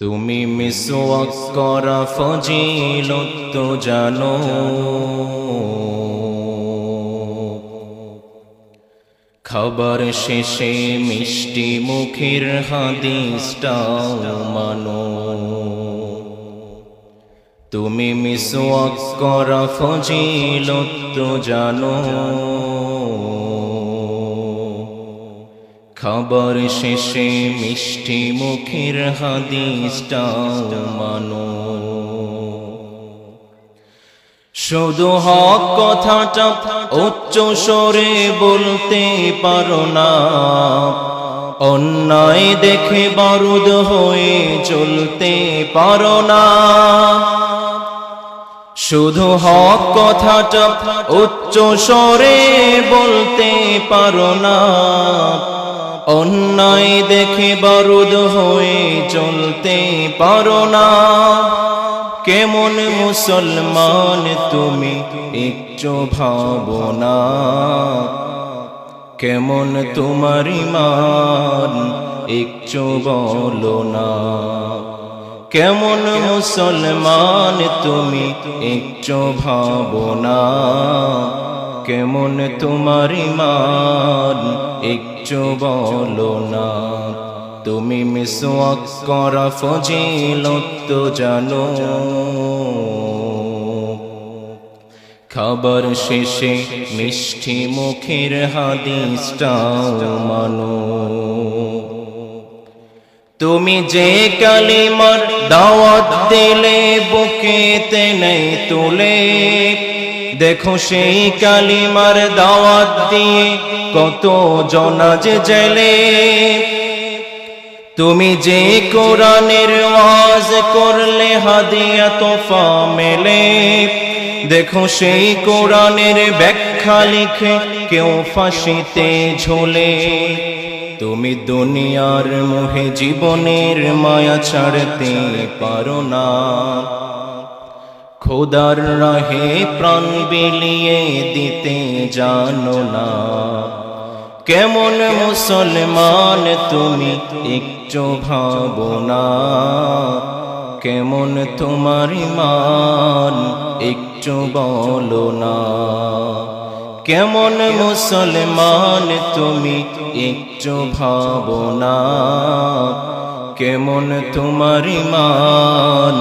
তুমি মিসওয়াক করা ফজিলত তো জানো, খাবার শেষে মিষ্টি মুখের হাদিসটাও মানো। তুমি মিসওয়াক করা ফজিলত তো জানো, খাবার শেষে মিষ্টি মুখের হাদিসটাও মানো। শুধু হক কথাটা উচ্চ স্বরে বলতে পারো না, অন্যায় দেখে বারুদ হয়ে চলতে পারো না। শুধু হক কথাটা উচ্চ স্বরে বলতে পারো না, অন্যায় দেখে বারুদ হয়ে চলতে পারো না। কেমন মুসলমান তুমি একটু ভাবনা, কেমন তোমার ঈমান একটু বলো না। কেমন মুসলমান তুমি একটু ভাবনা, কেমন তোমার ঈমান একটু বলো না। তুমি মিসওয়াক করা ফজিলত তো জানো, খাবার শেষে মিষ্টি মুখের হাদিসটাও মানো। তুমি যে কালিমার দাওয়াত দিলে বুকেতে নেই তুলে, দেখো সেই কালিমার দাওয়াত দিয়ে কত জনাজ জেলে। তুমি যে কোরআনের ওয়াজ করলে হাদিয়া তোফা মেলে, দেখো সেই কোরআনের ব্যাখ্যা লিখে কেউ ফাঁসিতে ঝোলে। তুমি দুনিয়ার মোহে জীবনের মায়া ছাড়তে পারো না, খোদার রাহে প্রাণ বিলিয়ে দিতে জানো না। কেমন মুসলমান তুমি একটু ভাবনা, কেমন তোমার ঈমান একটু বলো না। কেমন মুসলমান তুমি একটু ভাবনা, কেমন তোমার ঈমান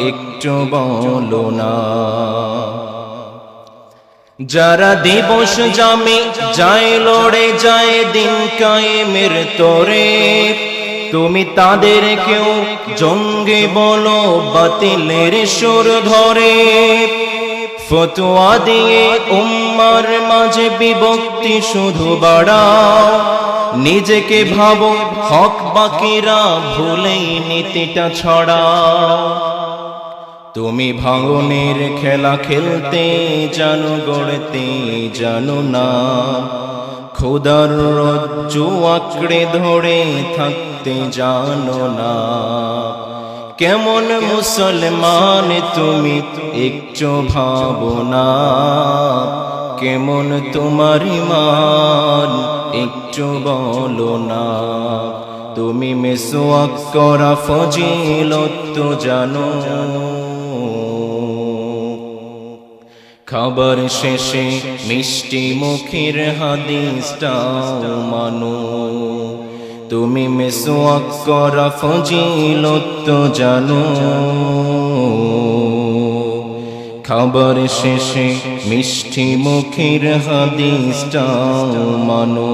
একটু বলো না। যারা দিবস জামে যায় লড়ে যায় দিন কায়েমের তরে, তুমি তাদের কেউ জঙ্গি বলো বাতিলের সুর ধরে। ফতোয়া দিয়ে উম্মার মাঝে বিভক্তি শুধু বাড়াও, নিজেকে ভাবো হক বাকিরা ভুলেই নীতিটা ছড়াও। তুমি ভাঙনের খেলা খেলতে জানো, গড়তে জানো না, খোদার রজ্জু আঁকড়ে ধরে থাকতে জানো না। কেমন মুসলমান তুমি একটু ভাবনা, কেমন তোমার ঈমান একটু বলো না। তুমি মিসওয়াক করা ফজিলত তো জানো, খাবার শেষে মিষ্টি মুখের হাদিসটাও মানো। তুমি মিসওয়াক করা ফজিলত তো জানো, খাবার শেষে মিষ্টি মুখের হাদিসটাও মানো।